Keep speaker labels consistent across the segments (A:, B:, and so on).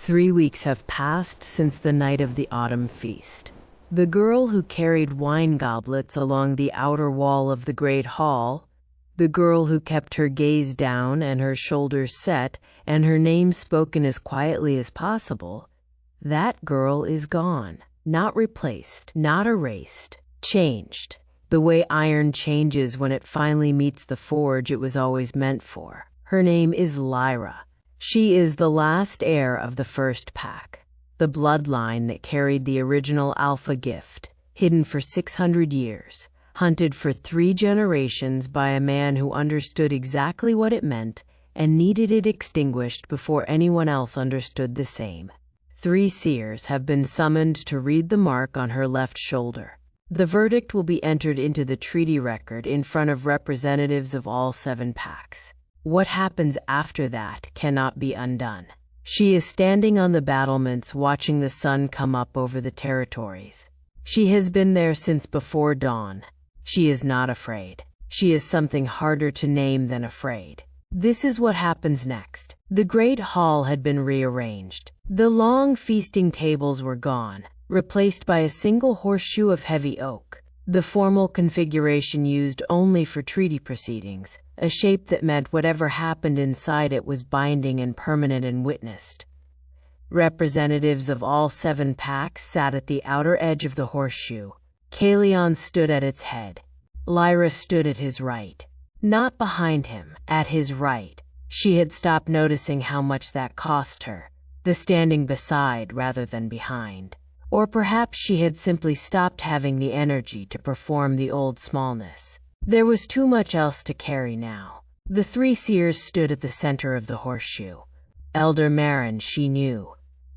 A: 3 weeks have passed since the night of the autumn feast. The girl who carried wine goblets along the outer wall of the great hall, the girl who kept her gaze down and her shoulders set and her name spoken as quietly as possible, that girl is gone. Not replaced, not erased, changed. The way iron changes when it finally meets the forge it was always meant for. Her name is Lyra. She is the last heir of the first pack, the bloodline that carried the original alpha gift, hidden for 600 years, hunted for 3 generations by a man who understood exactly what it meant and needed it extinguished before anyone else understood the same. 3 seers have been summoned to read the mark on her left shoulder. The verdict will be entered into the treaty record in front of representatives of all 7 packs. What happens after that cannot be undone. She is standing on the battlements watching the sun come up over the territories. She has been there since before dawn. She is not afraid. She is something harder to name than afraid. This is what happens next. The great hall had been rearranged. The long feasting tables were gone, replaced by a single horseshoe of heavy oak, the formal configuration used only for treaty proceedings, a shape that meant whatever happened inside it was binding and permanent and witnessed. Representatives of all 7 packs sat at the outer edge of the horseshoe. Kalion stood at its head. Lyra stood at his right. Not behind him, at his right. She had stopped noticing how much that cost her, the standing beside rather than behind. Or perhaps she had simply stopped having the energy to perform the old smallness. There was too much else to carry now. The 3 seers stood at the center of the horseshoe. Elder Marin, she knew.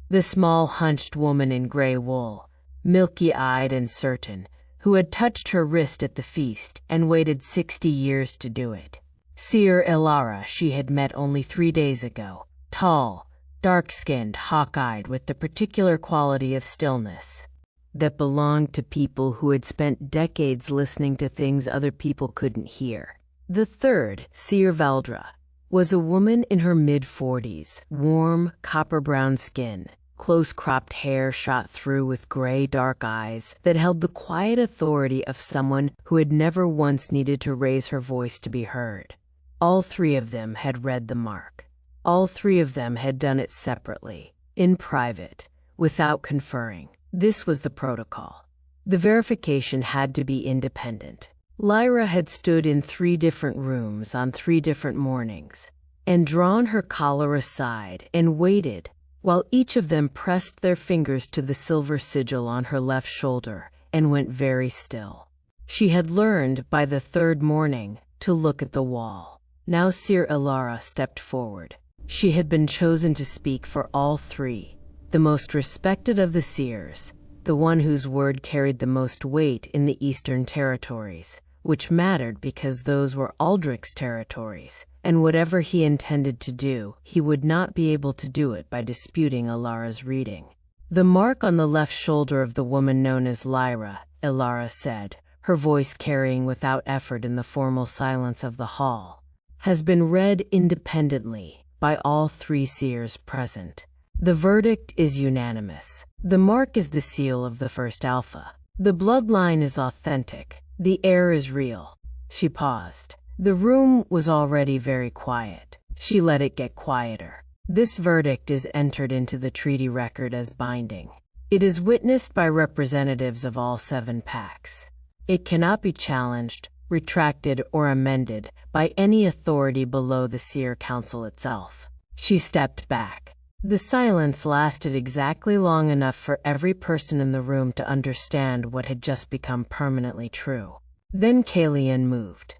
A: The small hunched woman in gray wool, milky-eyed and certain, who had touched her wrist at the feast and waited 60 years to do it. Seer Ilara she had met only 3 days ago, tall, dark-skinned, hawk-eyed with the particular quality of stillness that belonged to people who had spent decades listening to things other people couldn't hear. The third, Seer Valdra, was a woman in her mid-40s, warm, copper-brown skin, close-cropped hair shot through with gray, dark eyes that held the quiet authority of someone who had never once needed to raise her voice to be heard. All 3 of them had read the mark. All 3 of them had done it separately, in private, without conferring. This was the protocol. The verification had to be independent. Lyra had stood in 3 different rooms on 3 different mornings, and drawn her collar aside and waited while each of them pressed their fingers to the silver sigil on her left shoulder and went very still. She had learned by the 3rd morning to look at the wall. Now Seer Ilara stepped forward. She had been chosen to speak for all 3, the most respected of the seers, the one whose word carried the most weight in the Eastern territories, which mattered because those were Aldrich's territories, and whatever he intended to do, he would not be able to do it by disputing Ilara's reading. The mark on the left shoulder of the woman known as Lyra, Ilara said, her voice carrying without effort in the formal silence of the hall, has been read independently by all 3 seers present. The verdict is unanimous. The mark is the seal of the first alpha. The bloodline is authentic. The heir is real. She paused. The room was already very quiet. She let it get quieter. This verdict is entered into the treaty record as binding. It is witnessed by representatives of all 7 packs. It cannot be challenged, retracted, or amended by any authority below the Seer Council itself. She stepped back. The silence lasted exactly long enough for every person in the room to understand what had just become permanently true. Then Kalion moved.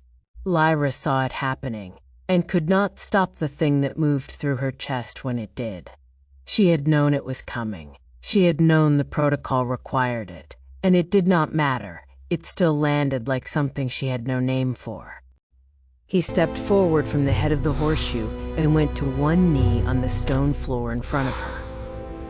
A: Lyra saw it happening, and could not stop the thing that moved through her chest when it did. She had known it was coming. She had known the protocol required it, and it did not matter. It still landed like something she had no name for. He stepped forward from the head of the horseshoe and went to one knee on the stone floor in front of her.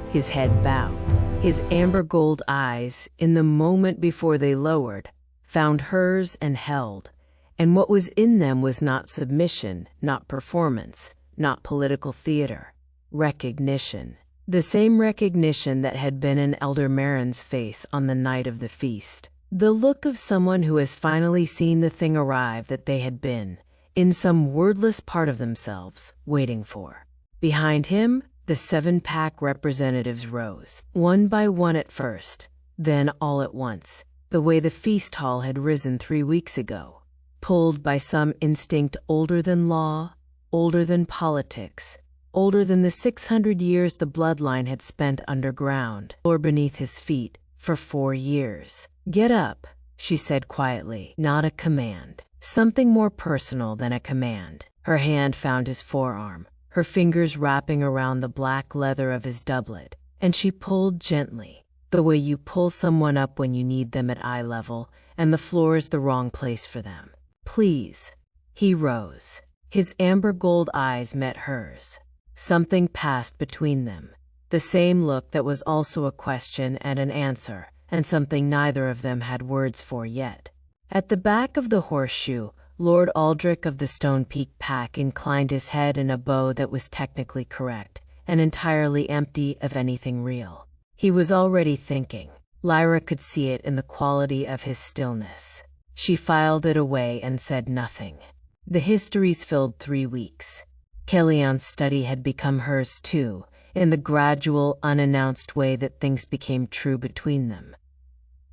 A: His head bowed. His amber gold eyes, in the moment before they lowered, found hers and held, and what was in them was not submission, not performance, not political theater. Recognition. The same recognition that had been in Elder Marin's face on the night of the feast. The look of someone who has finally seen the thing arrive that they had been, in some wordless part of themselves, waiting for. Behind him, the 7-pack representatives rose, one by one at first, then all at once, the way the feast hall had risen 3 weeks ago, pulled by some instinct older than law, older than politics, older than the 600 years the bloodline had spent underground, or beneath his feet, for 4 years. "Get up," she said quietly, not a command. Something more personal than a command. Her hand found his forearm, her fingers wrapping around the black leather of his doublet, and she pulled gently, the way you pull someone up when you need them at eye level, and the floor is the wrong place for them. "Please." He rose. His amber gold eyes met hers. Something passed between them, the same look that was also a question and an answer, and something neither of them had words for yet. At the back of the horseshoe, Lord Aldrich of the Stone Peak Pack inclined his head in a bow that was technically correct, and entirely empty of anything real. He was already thinking. Lyra could see it in the quality of his stillness. She filed it away and said nothing. The histories filled 3 weeks. Kellyanne's study had become hers too, in the gradual, unannounced way that things became true between them.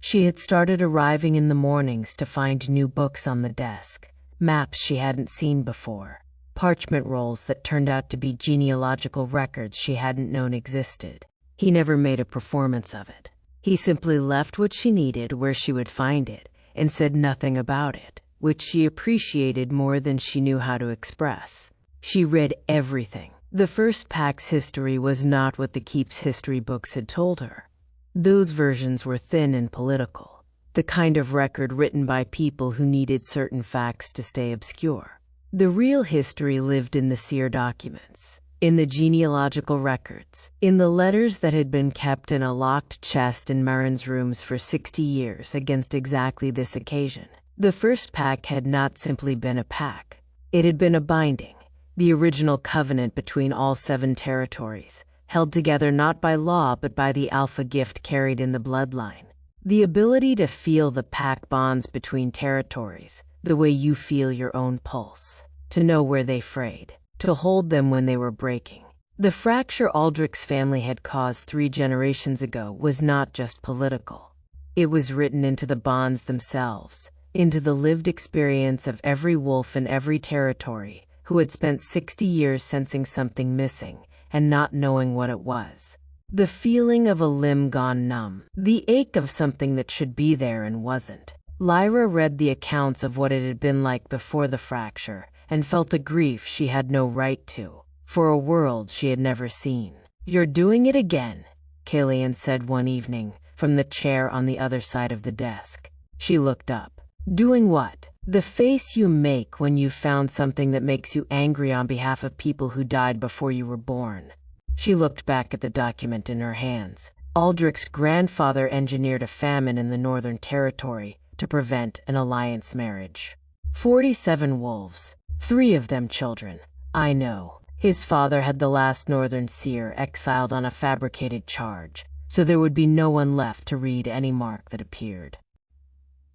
A: She had started arriving in the mornings to find new books on the desk, maps she hadn't seen before, parchment rolls that turned out to be genealogical records she hadn't known existed. He never made a performance of it. He simply left what she needed where she would find it, and said nothing about it, which she appreciated more than she knew how to express. She read everything. The first pack's history was not what the Keep's history books had told her. Those versions were thin and political, the kind of record written by people who needed certain facts to stay obscure. The real history lived in the seer documents, in the genealogical records, in the letters that had been kept in a locked chest in Marin's rooms for 60 years against exactly this occasion. The first pack had not simply been a pack. It had been a binding, the original covenant between all 7 territories, held together not by law but by the alpha gift carried in the bloodline. The ability to feel the pack bonds between territories, the way you feel your own pulse, to know where they frayed, to hold them when they were breaking. The fracture Aldrich's family had caused 3 generations ago was not just political. It was written into the bonds themselves, into the lived experience of every wolf in every territory who had spent 60 years sensing something missing and not knowing what it was. The feeling of a limb gone numb, the ache of something that should be there and wasn't. Lyra read the accounts of what it had been like before the fracture and felt a grief she had no right to, for a world she had never seen. "You're doing it again," Kellyanne said one evening, from the chair on the other side of the desk. She looked up. "Doing what?" "The face you make when you found something that makes you angry on behalf of people who died before you were born." She looked back at the document in her hands. Aldrich's grandfather engineered a famine in the Northern Territory to prevent an alliance marriage. 47 wolves, 3 of them children. I know. His father had the last Northern seer exiled on a fabricated charge, so there would be no one left to read any mark that appeared.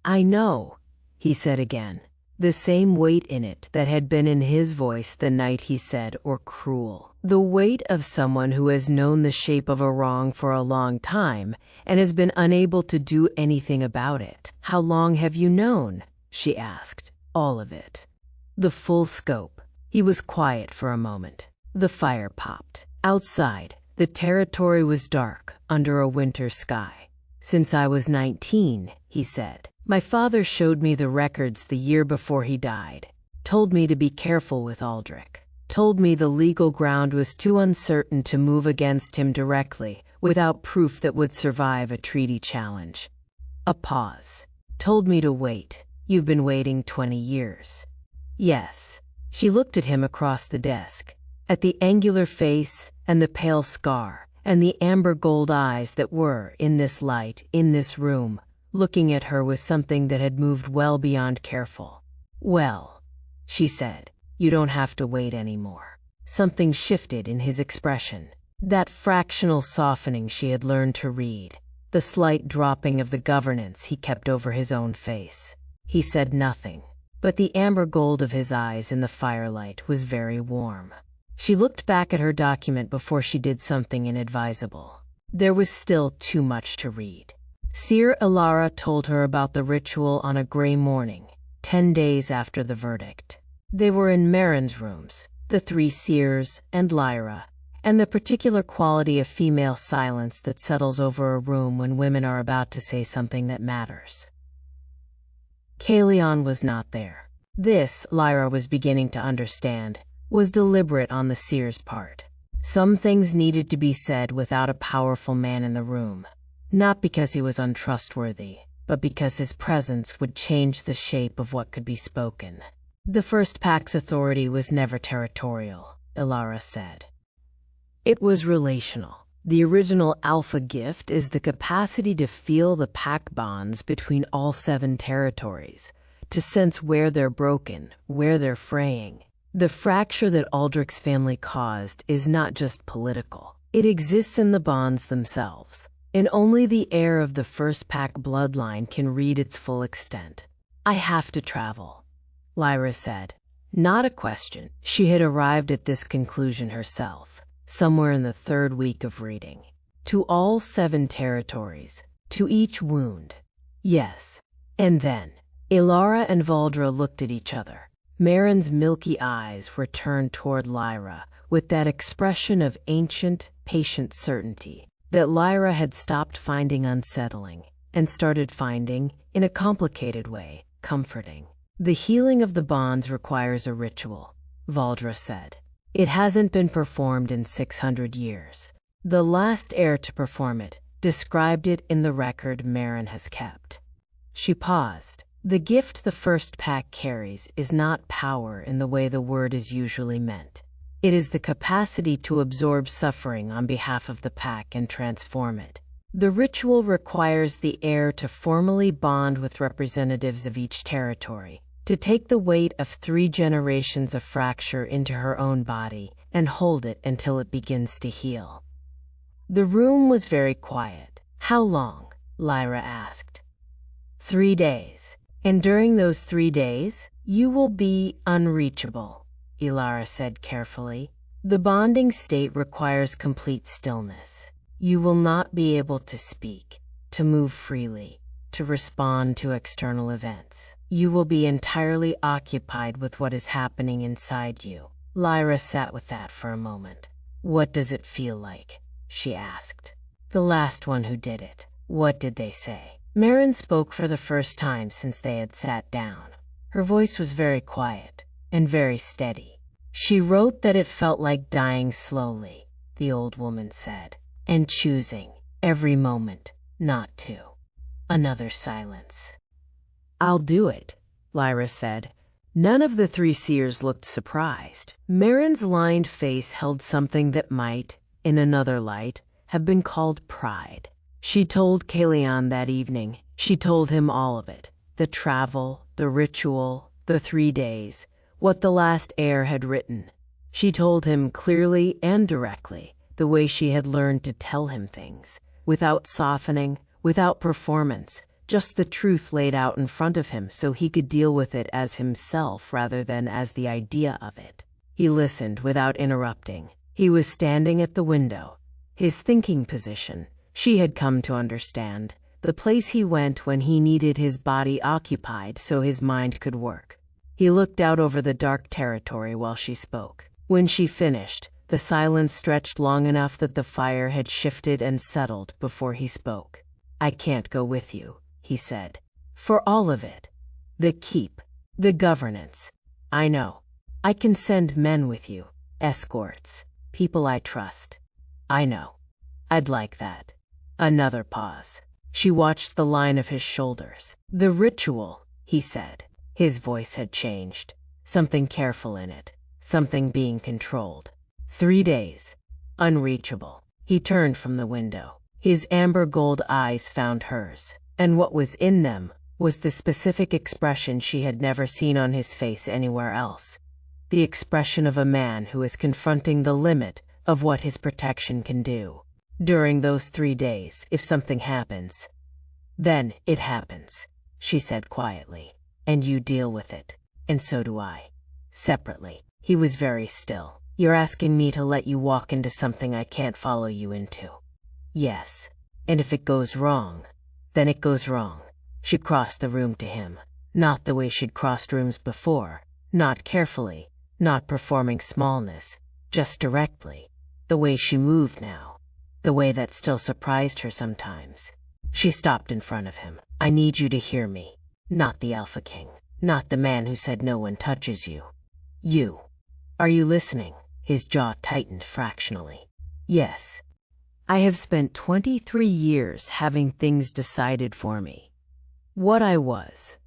A: "I know," he said again, the same weight in it that had been in his voice the night he said "or cruel." The weight of someone who has known the shape of a wrong for a long time and has been unable to do anything about it. "How long have you known?" she asked. "All of it. The full scope." He was quiet for a moment. The fire popped. Outside, the territory was dark under a winter sky. "Since I was 19, he said. "My father showed me the records the year before he died. Told me to be careful with Aldrich. Told me the legal ground was too uncertain to move against him directly, without proof that would survive a treaty challenge." A pause. "Told me to wait. You've been waiting 20 years. "Yes." She looked at him across the desk, at the angular face and the pale scar and the amber gold eyes that were, in this light, in this room, looking at her with something that had moved well beyond careful. "Well," she said, "you don't have to wait anymore." Something shifted in his expression. That fractional softening she had learned to read, the slight dropping of the governance he kept over his own face. He said nothing, but the amber gold of his eyes in the firelight was very warm. She looked back at her document before she did something inadvisable. There was still too much to read. Seer Lyra told her about the ritual on a gray morning, 10 days after the verdict. They were in Marin's rooms, the 3 seers and Lyra, and the particular quality of female silence that settles over a room when women are about to say something that matters. Kalion was not there. This, Lyra was beginning to understand, was deliberate on the seer's part. Some things needed to be said without a powerful man in the room, not because he was untrustworthy, but because his presence would change the shape of what could be spoken. The First Pack's authority was never territorial, Lyra said. It was relational. The original Alpha gift is the capacity to feel the pack bonds between all 7 territories, to sense where they're broken, where they're fraying. The fracture that Aldrich's family caused is not just political. It exists in the bonds themselves, and only the heir of the First Pack bloodline can read its full extent. I have to travel, Lyra said. Not a question. She had arrived at this conclusion herself, somewhere in the 3rd week of reading. To all 7 territories, to each wound. Yes. And then, Ilara and Valdra looked at each other. Marin's milky eyes were turned toward Lyra with that expression of ancient, patient certainty that Lyra had stopped finding unsettling and started finding, in a complicated way, comforting. The healing of the bonds requires a ritual, Valdra said. It hasn't been performed in 600 years. The last heir to perform it described it in the record Marin has kept. She paused. The gift the First Pack carries is not power in the way the word is usually meant. It is the capacity to absorb suffering on behalf of the pack and transform it. The ritual requires the heir to formally bond with representatives of each territory, to take the weight of 3 generations of fracture into her own body and hold it until it begins to heal. The room was very quiet. How long? Lyra asked. 3 days. And during those 3 days, you will be unreachable, Ilara said carefully. The bonding state requires complete stillness. You will not be able to speak, to move freely, to respond to external events. You will be entirely occupied with what is happening inside you. Lyra sat with that for a moment. What does it feel like? She asked. The last one who did it. What did they say? Marin spoke for the first time since they had sat down. Her voice was very quiet and very steady. She wrote that it felt like dying slowly, the old woman said, and choosing, every moment, not to. Another silence. I'll do it, Lyra said. None of the 3 seers looked surprised. Marin's lined face held something that might, in another light, have been called pride. She told Kalion that evening. She told him all of it. The travel, the ritual, the 3 days, what the last heir had written. She told him clearly and directly, the way she had learned to tell him things, without softening, without performance, just the truth laid out in front of him so he could deal with it as himself rather than as the idea of it. He listened without interrupting. He was standing at the window, his thinking position. She had come to understand, the place he went when he needed his body occupied so his mind could work. He looked out over the dark territory while she spoke. When she finished, the silence stretched long enough that the fire had shifted and settled before he spoke. I can't go with you, he said. For all of it. The keep. The governance. I know. I can send men with you. Escorts. People I trust. I know. I'd like that. Another pause. She watched the line of his shoulders. The ritual, he said. His voice had changed. Something careful in it. Something being controlled. 3 days. Unreachable. He turned from the window. His amber gold eyes found hers, and what was in them was the specific expression she had never seen on his face anywhere else. The expression of a man who is confronting the limit of what his protection can do. During those 3 days, if something happens, then it happens, she said quietly. And you deal with it. And so do I. Separately. He was very still. You're asking me to let you walk into something I can't follow you into. Yes. And if it goes wrong, then it goes wrong. She crossed the room to him. Not the way she'd crossed rooms before. Not carefully. Not performing smallness. Just directly. The way she moved now. The way that still surprised her sometimes. She stopped in front of him. I need you to hear me. Not the Alpha King. Not the man who said no one touches you. You. Are you listening? His jaw tightened fractionally. Yes. I have spent 23 years having things decided for me. What I was.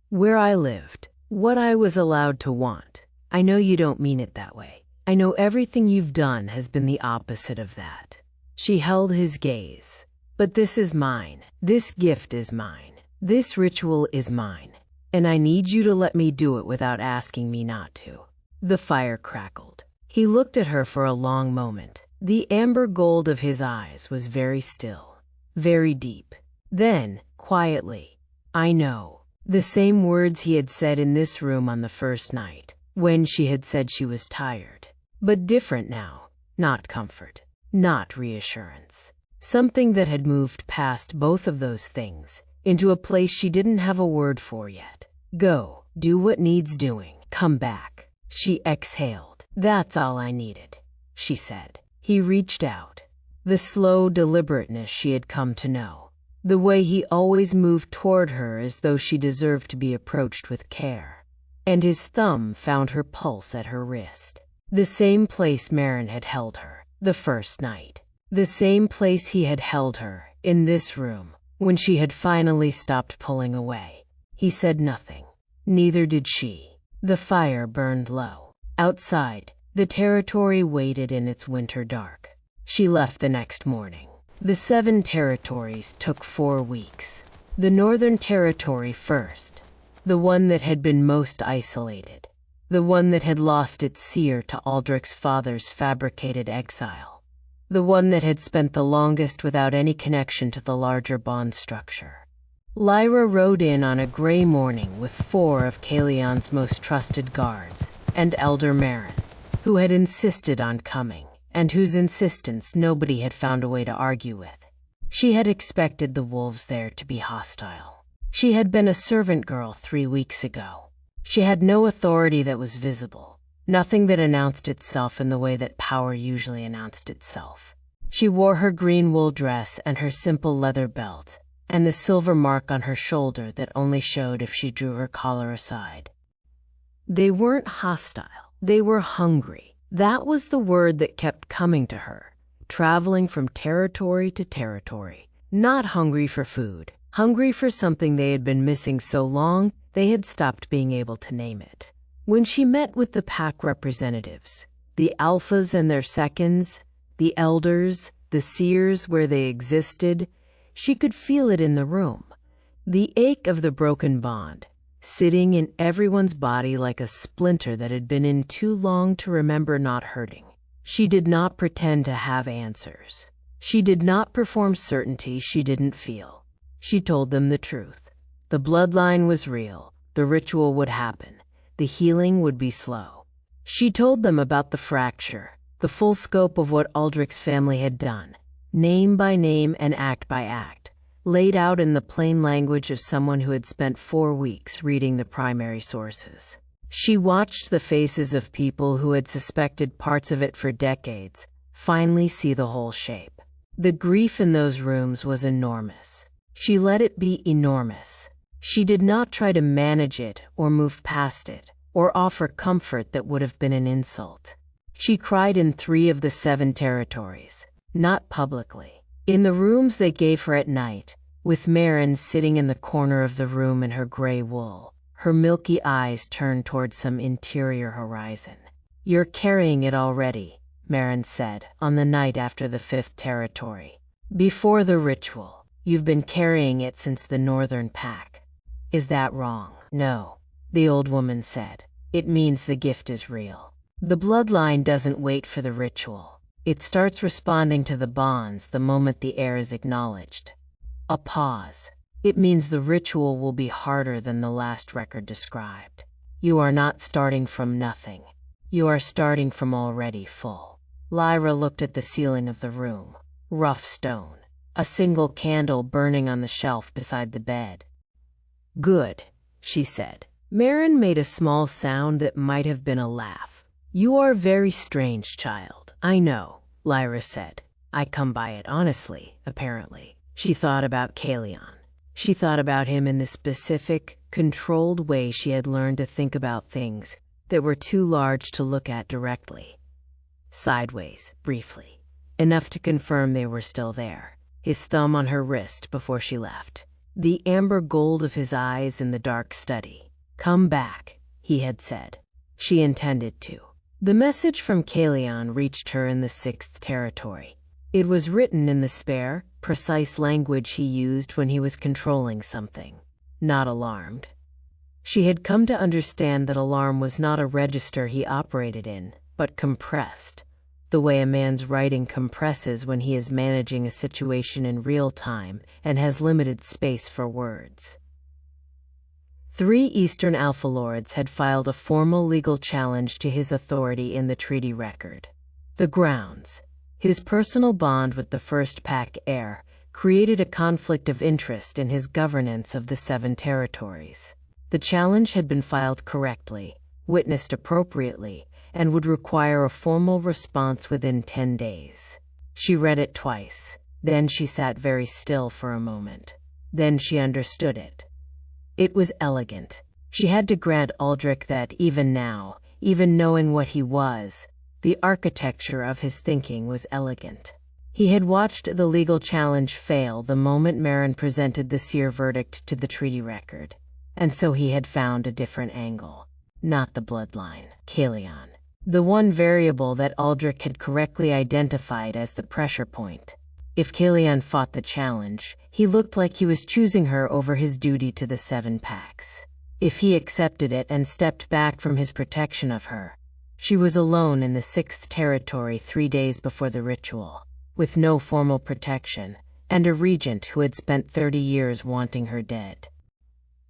A: Where I lived. What I was allowed to want. I know you don't mean it that way. I know everything you've done has been the opposite of that. She held his gaze. But this is mine. This gift is mine. This ritual is mine. And I need you to let me do it without asking me not to. The fire crackled. He looked at her for a long moment. The amber gold of his eyes was very still, very deep. Then, quietly, I know. The same words he had said in this room on the first night, when she had said she was tired. But different now. Not comfort. Not reassurance. Something that had moved past both of those things, into a place she didn't have a word for yet. Go, do what needs doing, come back. She exhaled. That's all I needed, she said. He reached out. The slow deliberateness she had come to know. The way he always moved toward her as though she deserved to be approached with care. And his thumb found her pulse at her wrist. The same place Marin had held her, the first night. The same place he had held her, in this room, when she had finally stopped pulling away. He said nothing. Neither did she. The fire burned low. Outside, the territory waited in its winter dark. She left the next morning. The 7 territories took 4 weeks. The Northern Territory first. The one that had been most isolated. The one that had lost its seer to Aldrich's father's fabricated exile. The one that had spent the longest without any connection to the larger bond structure. Lyra rode in on a gray morning with 4 of Kalion's most trusted guards, and Elder Marin, who had insisted on coming, and whose insistence nobody had found a way to argue with. She had expected the wolves there to be hostile. She had been a servant girl 3 weeks ago. She had no authority that was visible, nothing that announced itself in the way that power usually announced itself. She wore her green wool dress and her simple leather belt, and the silver mark on her shoulder that only showed if she drew her collar aside. They weren't hostile. They were hungry. That was the word that kept coming to her, traveling from territory to territory. Not hungry for food, hungry for something they had been missing so long they had stopped being able to name it. When she met with the pack representatives, the alphas and their seconds, the elders, the seers where they existed, she could feel it in the room. The ache of the broken bond, sitting in everyone's body like a splinter that had been in too long to remember not hurting. She did not pretend to have answers. She did not perform certainty she didn't feel. She told them the truth. The bloodline was real. The ritual would happen. The healing would be slow. She told them about the fracture, the full scope of what Aldrich's family had done, name by name and act by act, laid out in the plain language of someone who had spent 4 weeks reading the primary sources. She watched the faces of people who had suspected parts of it for decades finally see the whole shape. The grief in those rooms was enormous. She let it be enormous. She did not try to manage it or move past it or offer comfort that would have been an insult. She cried in 3 of the 7 territories, not publicly. In the rooms they gave her at night, with Marin sitting in the corner of the room in her gray wool, her milky eyes turned toward some interior horizon. You're carrying it already, Marin said, on the night after the 5th territory. Before the ritual, you've been carrying it since the Northern Pack. Is that wrong? No, the old woman said. It means the gift is real. The bloodline doesn't wait for the ritual. It starts responding to the bonds the moment the air is acknowledged. A pause. It means the ritual will be harder than the last record described. You are not starting from nothing. You are starting from already full. Lyra looked at the ceiling of the room. Rough stone. A single candle burning on the shelf beside the bed. "Good," she said. Marin made a small sound that might have been a laugh. "You are very strange, child." "I know," Lyra said. "I come by it honestly, apparently." She thought about Kalion. She thought about him in the specific, controlled way she had learned to think about things that were too large to look at directly. Sideways, briefly. Enough to confirm they were still there. His thumb on her wrist before she left. The amber gold of his eyes in the dark study. "Come back," he had said. She intended to. The message from Kalion reached her in the 6th territory. It was written in the spare, precise language he used when he was controlling something. Not alarmed. She had come to understand that alarm was not a register he operated in, but compressed. The way a man's writing compresses when he is managing a situation in real time and has limited space for words. 3 Eastern Alpha Lords had filed a formal legal challenge to his authority in the treaty record. The grounds, his personal bond with the First Pack heir, created a conflict of interest in his governance of the 7 territories. The challenge had been filed correctly, witnessed appropriately, and would require a formal response within 10 days. She read it twice. Then she sat very still for a moment. Then she understood it. It was elegant. She had to grant Aldrich that even now, even knowing what he was, the architecture of his thinking was elegant. He had watched the legal challenge fail the moment Marin presented the seer verdict to the treaty record. And so he had found a different angle. Not the bloodline, Kalion. The one variable that Aldrich had correctly identified as the pressure point. If Kalion fought the challenge, he looked like he was choosing her over his duty to the 7 packs. If he accepted it and stepped back from his protection of her, she was alone in the 6th territory 3 days before the ritual, with no formal protection, and a regent who had spent 30 years wanting her dead.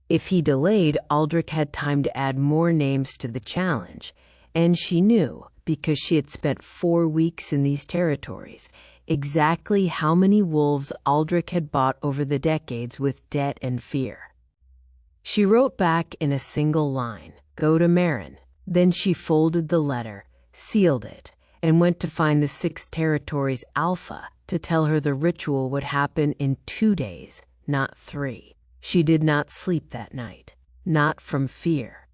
A: If he delayed, Aldrich had time to add more names to the challenge, and she knew, because she had spent 4 weeks in these territories, exactly how many wolves Aldrich had bought over the decades with debt and fear. She wrote back in a single line, "Go to Marin." Then she folded the letter, sealed it, and went to find the 6 territories Alpha to tell her the ritual would happen in 2 days, not 3. She did not sleep that night, not from fear.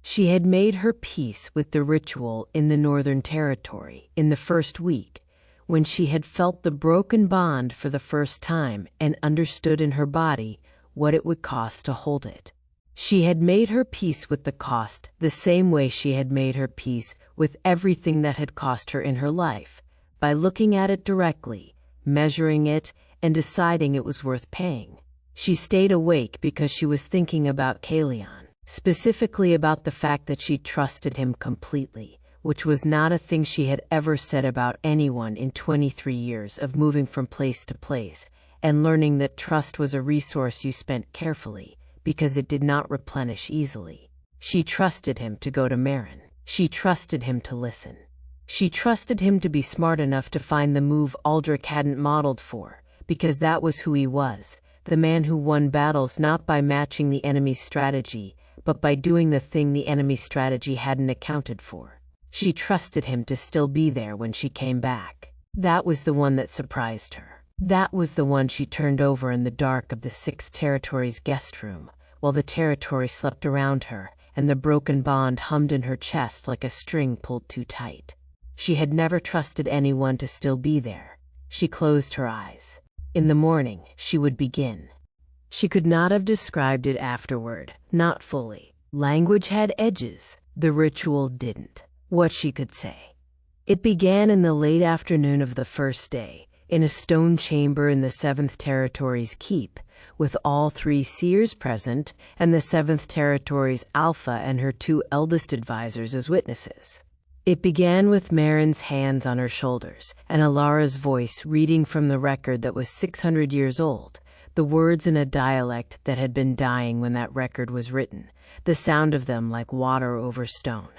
A: She had made her peace with the ritual in the Northern Territory in the first week, when she had felt the broken bond for the first time and understood in her body what it would cost to hold it. She had made her peace with the cost the same way she had made her peace with everything that had cost her in her life, by looking at it directly, measuring it, and deciding it was worth paying. She stayed awake because she was thinking about Kalion, specifically about the fact that she trusted him completely, which was not a thing she had ever said about anyone in 23 years of moving from place to place, and learning that trust was a resource you spent carefully, because it did not replenish easily. She trusted him to go to Marin. She trusted him to listen. She trusted him to be smart enough to find the move Aldrich hadn't modeled for, because that was who he was, the man who won battles not by matching the enemy's strategy, but by doing the thing the enemy's strategy hadn't accounted for. She trusted him to still be there when she came back. That was the one that surprised her. That was the one she turned over in the dark of the 6th Territory's guest room, while the territory slept around her, and the broken bond hummed in her chest like a string pulled too tight. She had never trusted anyone to still be there. She closed her eyes. In the morning, she would begin. She could not have described it afterward, not fully. Language had edges. The ritual didn't. What she could say. It began in the late afternoon of the first day, in a stone chamber in the 7th Territory's keep, with all 3 seers present and the 7th Territory's Alpha and her 2 eldest advisors as witnesses. It began with Marin's hands on her shoulders and Alara's voice reading from the record that was 600 years old, the words in a dialect that had been dying when that record was written, the sound of them like water over stone.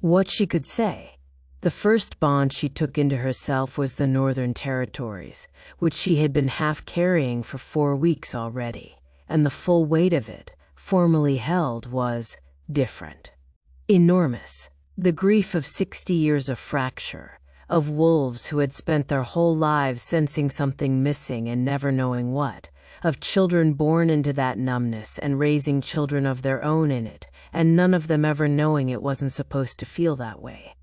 A: What she could say. The first bond she took into herself was the Northern Territories, which she had been half carrying for 4 weeks already, and the full weight of it, formally held, was different. Enormous. The grief of 60 years of fracture, of wolves who had spent their whole lives sensing something missing and never knowing what, of children born into that numbness and raising children of their own in it, and none of them ever knowing it wasn't supposed to feel that way.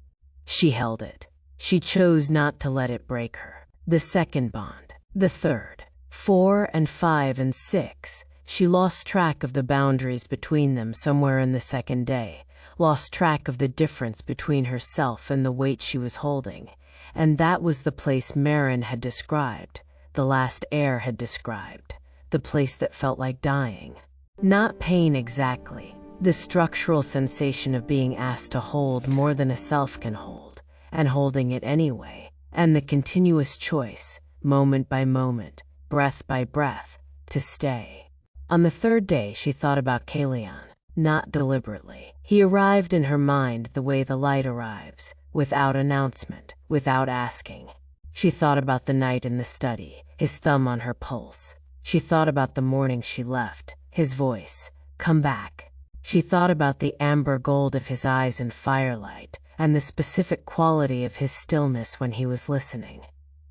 A: She held it. She chose not to let it break her. The second bond. The third. 4 and 5 and 6. She lost track of the boundaries between them somewhere in the second day, lost track of the difference between herself and the weight she was holding, and that was the place Marin had described, the last air had described, the place that felt like dying. Not pain exactly, the structural sensation of being asked to hold more than a self can hold, and holding it anyway, and the continuous choice, moment by moment, breath by breath, to stay. On the third day she thought about Kalian. Not deliberately. He arrived in her mind the way the light arrives, without announcement, without asking. She thought about the night in the study, his thumb on her pulse. She thought about the morning she left, his voice, "Come back." She thought about the amber gold of his eyes in firelight, and the specific quality of his stillness when he was listening.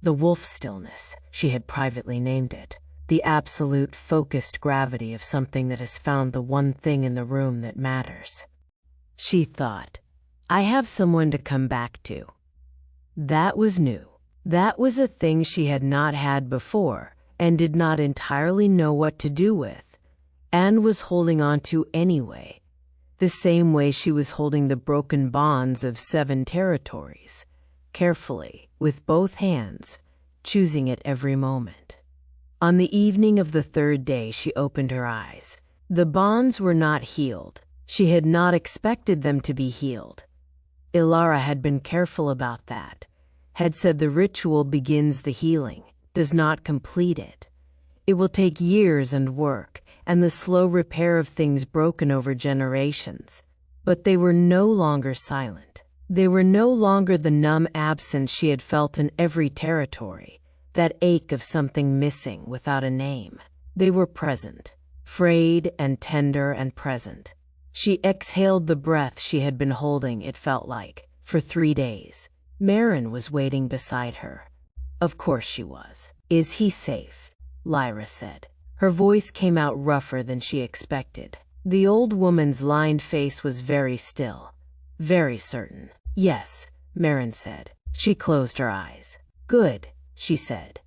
A: The wolf stillness, she had privately named it. The absolute focused gravity of something that has found the one thing in the room that matters. She thought, I have someone to come back to. That was new. That was a thing she had not had before and did not entirely know what to do with, and was holding on to anyway, the same way she was holding the broken bonds of 7 territories, carefully, with both hands, choosing it every moment. On the evening of the third day she opened her eyes. The bonds were not healed. She had not expected them to be healed. Lyra had been careful about that, had said the ritual begins the healing, does not complete it. It will take years and work, and the slow repair of things broken over generations. But they were no longer silent. They were no longer the numb absence she had felt in every territory. That ache of something missing without a name. They were present, frayed and tender and present. She exhaled the breath she had been holding, it felt like, for 3 days. Marin was waiting beside her. Of course she was. Is he safe? Lyra said. Her voice came out rougher than she expected. The old woman's lined face was very still, very certain. Yes, Marin said. She closed her eyes. Good. She said.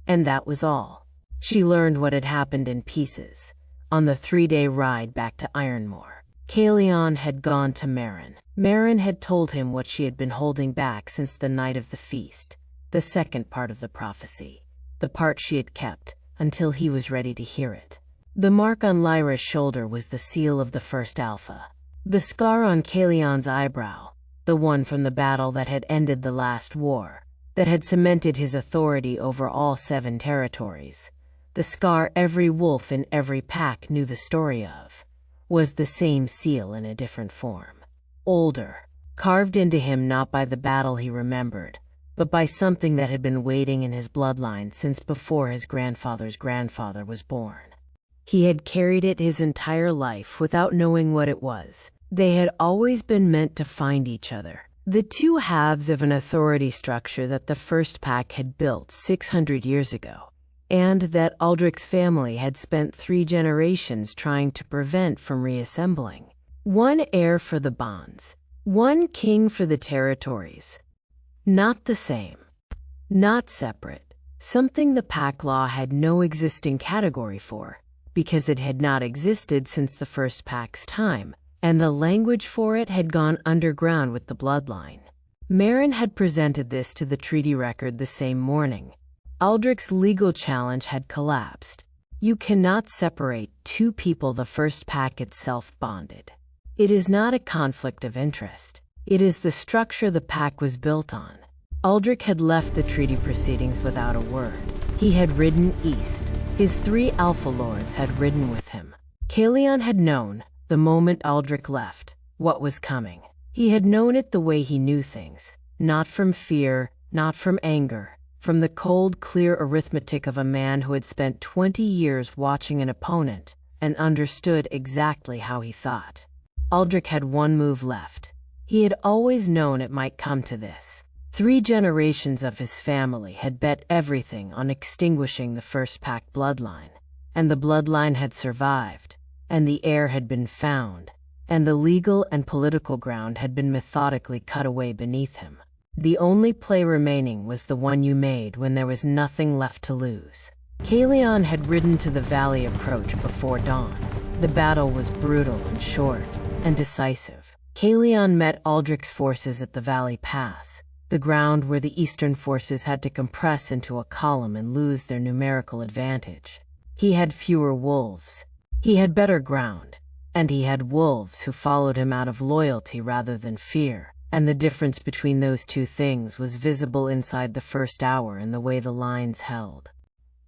A: And that was all. She learned what had happened in pieces. On the 3-day ride back to Ironmore, Kalian had gone to Marin. Marin had told him what she had been holding back since the night of the feast, the second part of the prophecy, the part she had kept until he was ready to hear it. The mark on Lyra's shoulder was the seal of the first Alpha. The scar on Kalian's eyebrow, the one from the battle that had ended the last war, that had cemented his authority over all 7 territories, the scar every wolf in every pack knew the story of, was the same seal in a different form. Older, carved into him not by the battle he remembered, but by something that had been waiting in his bloodline since before his grandfather's grandfather was born. He had carried it his entire life without knowing what it was. They had always been meant to find each other. The two halves of an authority structure that the first pack had built 600 years ago, and that Aldrich's family had spent 3 generations trying to prevent from reassembling. One heir for the bonds, one king for the territories. Not the same. Not separate. Something the pack law had no existing category for, because it had not existed since the first pack's time, and the language for it had gone underground with the bloodline. Marin had presented this to the treaty record the same morning. Aldrich's legal challenge had collapsed. You cannot separate 2 people the first pack itself bonded. It is not a conflict of interest. It is the structure the pack was built on. Aldrich had left the treaty proceedings without a word. He had ridden east. His 3 Alpha Lords had ridden with him. Caelion had known, the moment Aldrich left, what was coming. He had known it the way he knew things. Not from fear, not from anger. From the cold, clear arithmetic of a man who had spent 20 years watching an opponent and understood exactly how he thought. Aldrich had one move left. He had always known it might come to this. 3 generations of his family had bet everything on extinguishing the first pack bloodline. And the bloodline had survived, and the heir had been found, and the legal and political ground had been methodically cut away beneath him. The only play remaining was the one you made when there was nothing left to lose. Caelion had ridden to the valley approach before dawn. The battle was brutal and short and decisive. Caelion met Aldrich's forces at the valley pass, the ground where the eastern forces had to compress into a column and lose their numerical advantage. He had fewer wolves. He had better ground, and he had wolves who followed him out of loyalty rather than fear. And the difference between those 2 things was visible inside the first hour in the way the lines held.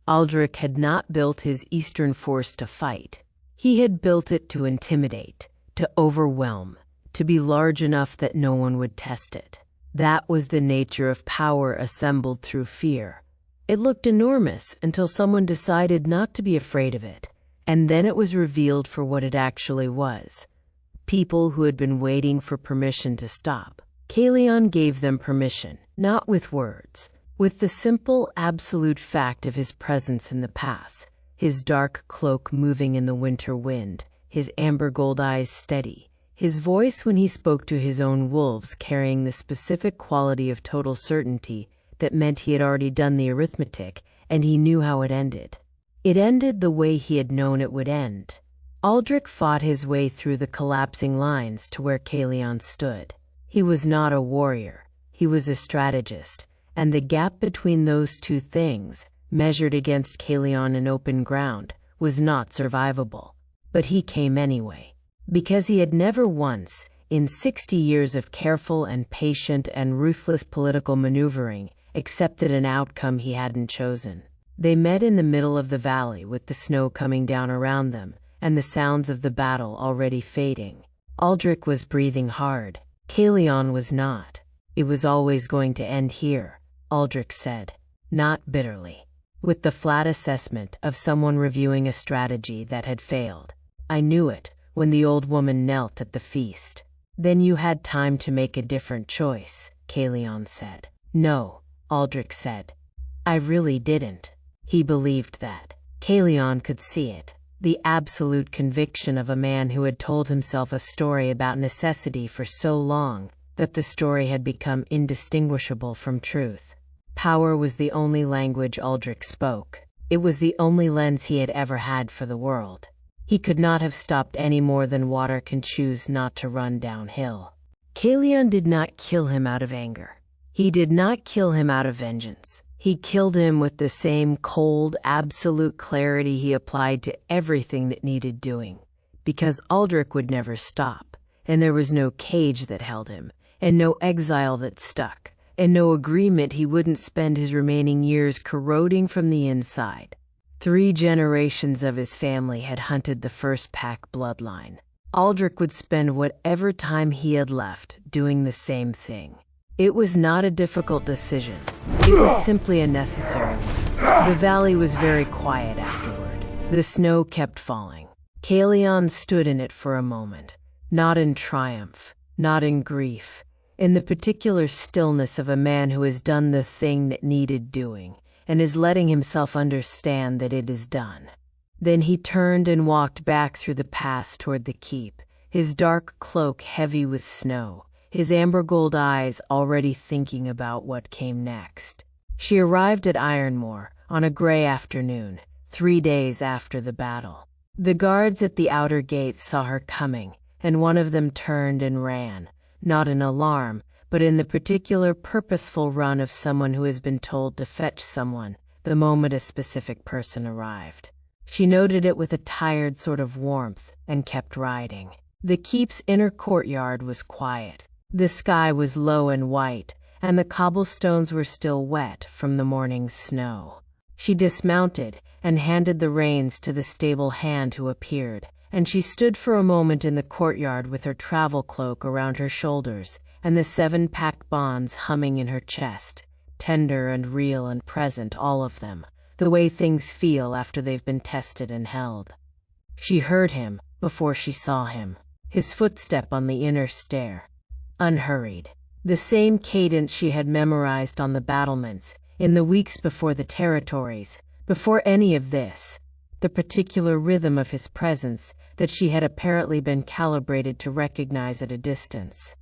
A: Aldrich had not built his eastern force to fight. He had built it to intimidate, to overwhelm, to be large enough that no one would test it. That was the nature of power assembled through fear. It looked enormous until someone decided not to be afraid of it, and then it was revealed for what it actually was. People who had been waiting for permission to stop. Caelion gave them permission, not with words, with the simple, absolute fact of his presence in the pass, his dark cloak moving in the winter wind, his amber gold eyes steady, his voice when he spoke to his own wolves carrying the specific quality of total certainty that meant he had already done the arithmetic and he knew how it ended. It ended the way he had known it would end. Aldrich fought his way through the collapsing lines to where Caelion stood. He was not a warrior. He was a strategist, and the gap between those 2 things, measured against Caelion in open ground, was not survivable. But he came anyway, because he had never once, in 60 years of careful and patient and ruthless political maneuvering, accepted an outcome he hadn't chosen. They met in the middle of the valley with the snow coming down around them, and the sounds of the battle already fading. Aldrich was breathing hard. Caelion was not. It was always going to end here, Aldrich said, not bitterly, with the flat assessment of someone reviewing a strategy that had failed. I knew it when the old woman knelt at the feast. Then you had time to make a different choice, Caelion said. No, Aldrich said. I really didn't. He believed that. Caelion could see it. The absolute conviction of a man who had told himself a story about necessity for so long that the story had become indistinguishable from truth. Power was the only language Aldrich spoke. It was the only lens he had ever had for the world. He could not have stopped any more than water can choose not to run downhill. Caelion did not kill him out of anger. He did not kill him out of vengeance. He killed him with the same cold, absolute clarity he applied to everything that needed doing, because Aldrich would never stop, and there was no cage that held him, and no exile that stuck, and no agreement he wouldn't spend his remaining years corroding from the inside. 3 generations of his family had hunted the first pack bloodline. Aldrich would spend whatever time he had left doing the same thing. It was not a difficult decision. It was simply a necessary one. The valley was very quiet afterward. The snow kept falling. Caelion stood in it for a moment, not in triumph, not in grief, in the particular stillness of a man who has done the thing that needed doing and is letting himself understand that it is done. Then he turned and walked back through the pass toward the keep, his dark cloak heavy with snow, his amber gold eyes already thinking about what came next. She arrived at Ironmoor on a gray afternoon, 3 days after the battle. The guards at the outer gate saw her coming, and one of them turned and ran, not in alarm, but in the particular purposeful run of someone who has been told to fetch someone the moment a specific person arrived. She noted it with a tired sort of warmth and kept riding. The keep's inner courtyard was quiet. The sky was low and white, and the cobblestones were still wet from the morning's snow. She dismounted and handed the reins to the stable hand who appeared, and she stood for a moment in the courtyard with her travel cloak around her shoulders and the 7-pack bonds humming in her chest, tender and real and present, all of them, the way things feel after they've been tested and held. She heard him before she saw him, his footstep on the inner stair. Unhurried. The same cadence she had memorized on the battlements, in the weeks before the territories, before any of this. The particular rhythm of his presence that she had apparently been calibrated to recognize at a distance.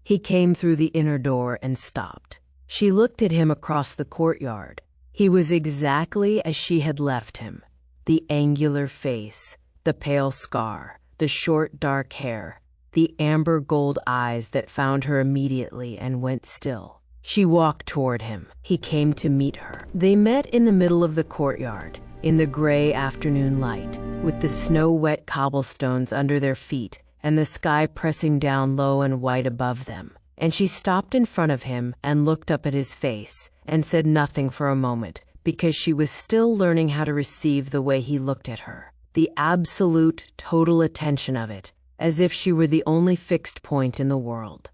A: He came through the inner door and stopped. She looked at him across the courtyard. He was exactly as she had left him. The angular face, the pale scar, the short dark hair, the amber gold eyes that found her immediately and went still. She walked toward him. He came to meet her. They met in the middle of the courtyard, in the gray afternoon light, with the snow-wet cobblestones under their feet and the sky pressing down low and white above them. And she stopped in front of him and looked up at his face and said nothing for a moment, because she was still learning how to receive the way he looked at her, the absolute, total attention of it, as if she were the only fixed point in the world.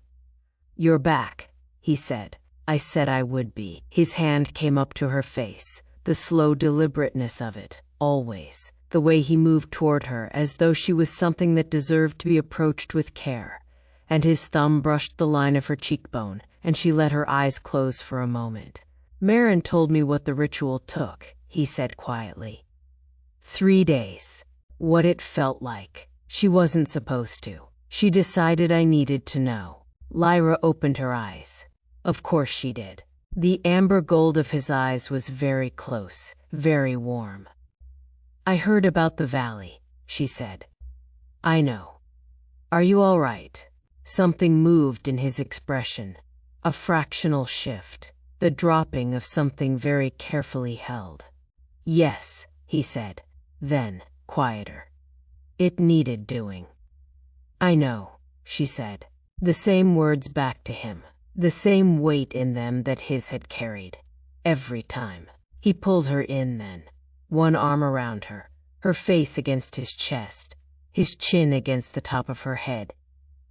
A: "You're back," he said. "I said I would be." His hand came up to her face, the slow deliberateness of it, always, the way he moved toward her as though she was something that deserved to be approached with care, and his thumb brushed the line of her cheekbone, and she let her eyes close for a moment. "Marin told me what the ritual took," he said quietly. 3 days. What it felt like. She wasn't supposed to. She decided I needed to know. Lyra opened her eyes. Of course she did. The amber gold of his eyes was very close, very warm. "I heard about the valley," she said. "I know. Are you all right?" Something moved in his expression. A fractional shift. The dropping of something very carefully held. "Yes," he said. Then, quieter. "It needed doing." "I know," she said. The same words back to him. The same weight in them that his had carried. Every time. He pulled her in then. One arm around her. Her face against his chest. His chin against the top of her head.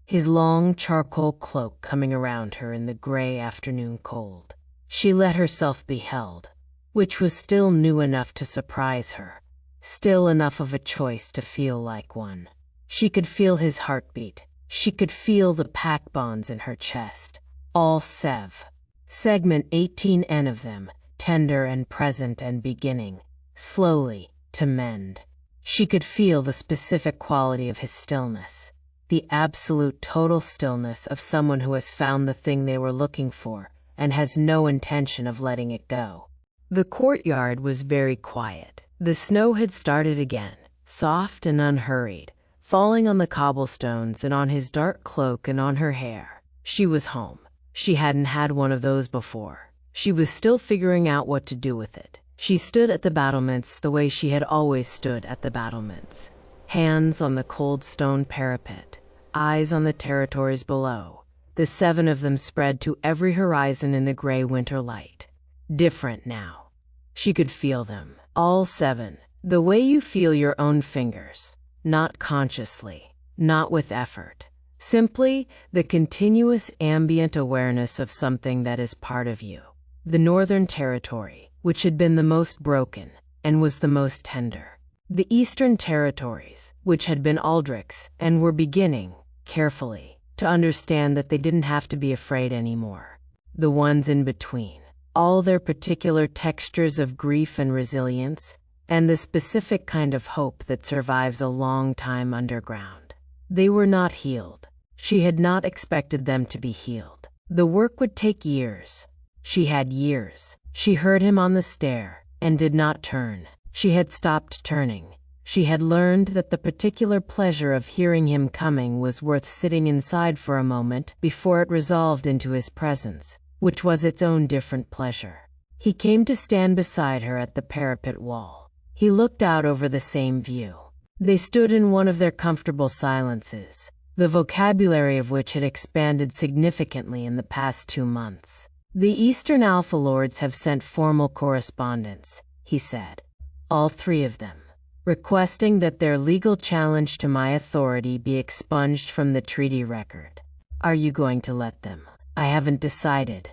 A: His long charcoal cloak coming around her in the gray afternoon cold. She let herself be held, which was still new enough to surprise her. Still enough of a choice to feel like one. She could feel his heartbeat. She could feel the pack bonds in her chest. All segment 18N of them, tender and present and beginning, slowly, to mend. She could feel the specific quality of his stillness, the absolute total stillness of someone who has found the thing they were looking for and has no intention of letting it go. The courtyard was very quiet. The snow had started again, soft and unhurried, falling on the cobblestones and on his dark cloak and on her hair. She was home. She hadn't had one of those before. She was still figuring out what to do with it. She stood at the battlements the way she had always stood at the battlements. Hands on the cold stone parapet, eyes on the territories below, the 7 of them spread to every horizon in the gray winter light. Different now. She could feel them, all 7, the way you feel your own fingers, not consciously, not with effort. Simply the continuous ambient awareness of something that is part of you. The Northern Territory, which had been the most broken and was the most tender. The Eastern Territories, which had been Aldrich's and were beginning, carefully, to understand that they didn't have to be afraid anymore. The ones in between, all their particular textures of grief and resilience, and the specific kind of hope that survives a long time underground. They were not healed. She had not expected them to be healed. The work would take years. She had years. She heard him on the stair and did not turn. She had stopped turning. She had learned that the particular pleasure of hearing him coming was worth sitting inside for a moment before it resolved into his presence, which was its own different pleasure. He came to stand beside her at the parapet wall. He looked out over the same view. They stood in one of their comfortable silences, the vocabulary of which had expanded significantly in the past 2 months. The Eastern Alpha Lords have sent formal correspondence, he said. All 3 of them, requesting that their legal challenge to my authority be expunged from the treaty record. Are you going to let them? I haven't decided.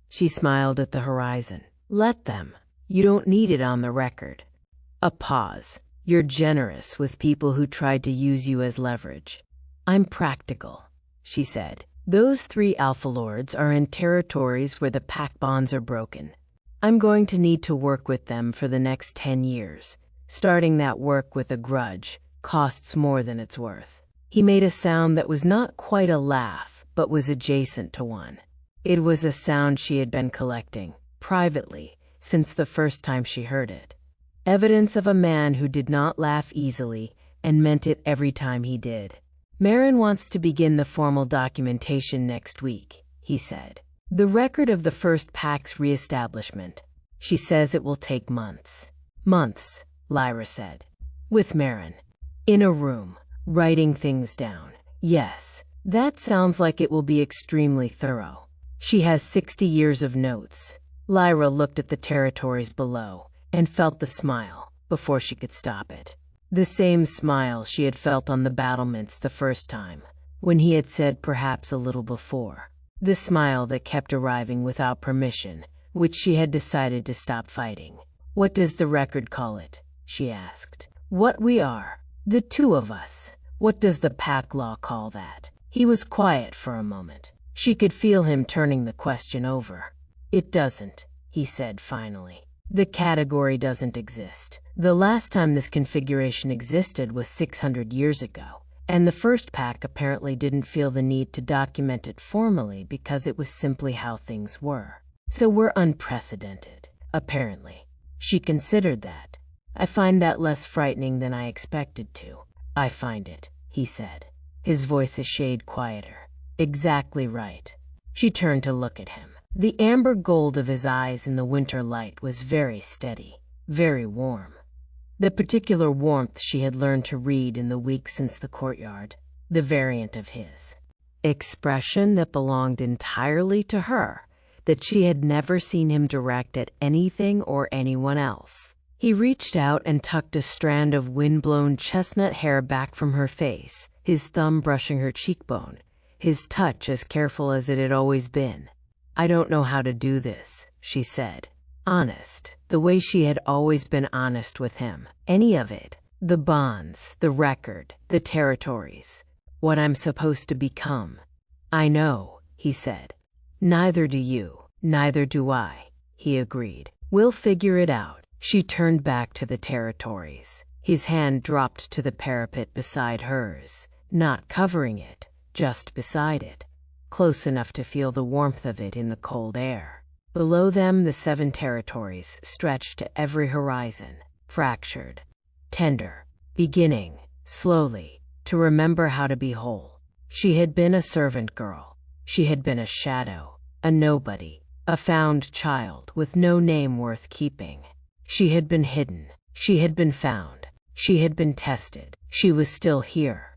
A: She smiled at the horizon. Let them. You don't need it on the record. A pause. You're generous with people who tried to use you as leverage. I'm practical, she said. Those 3 Alpha Lords are in territories where the pack bonds are broken. I'm going to need to work with them for the next 10 years. Starting that work with a grudge costs more than it's worth. He made a sound that was not quite a laugh, but was adjacent to one. It was a sound she had been collecting, privately, since the first time she heard it. Evidence of a man who did not laugh easily and meant it every time he did. Marin wants to begin the formal documentation next week, he said. The record of the first pack's reestablishment. She says it will take months. Months, Lyra said. With Marin. In a room, writing things down. Yes, that sounds like it will be extremely thorough. She has 60 years of notes. Lyra looked at the territories below and felt the smile before she could stop it. The same smile she had felt on the battlements the first time, when he had said perhaps a little before. The smile that kept arriving without permission, which she had decided to stop fighting. What does the record call it? She asked. What we are. The 2 of us. What does the pack law call that? He was quiet for a moment. She could feel him turning the question over. It doesn't, he said finally. The category doesn't exist. The last time this configuration existed was 600 years ago, and the first pack apparently didn't feel the need to document it formally because it was simply how things were. So we're unprecedented, apparently. She considered that. I find that less frightening than I expected to. I find it, he said, his voice a shade quieter. Exactly right. She turned to look at him. The amber gold of his eyes in the winter light was very steady, very warm. The particular warmth she had learned to read in the weeks since the courtyard, the variant of his expression that belonged entirely to her, that she had never seen him direct at anything or anyone else. He reached out and tucked a strand of wind-blown chestnut hair back from her face, his thumb brushing her cheekbone, his touch as careful as it had always been. I don't know how to do this, she said. Honest, the way she had always been honest with him. Any of it. The bonds, the record, the territories. What I'm supposed to become. I know, he said. Neither do you. Neither do I, he agreed. We'll figure it out. She turned back to the territories. His hand dropped to the parapet beside hers, not covering it, just beside it. Close enough to feel the warmth of it in the cold air. Below them, the 7 territories stretched to every horizon, fractured, tender, beginning, slowly, to remember how to be whole. She had been a servant girl. She had been a shadow, a nobody, a found child with no name worth keeping. She had been hidden. She had been found. She had been tested. She was still here.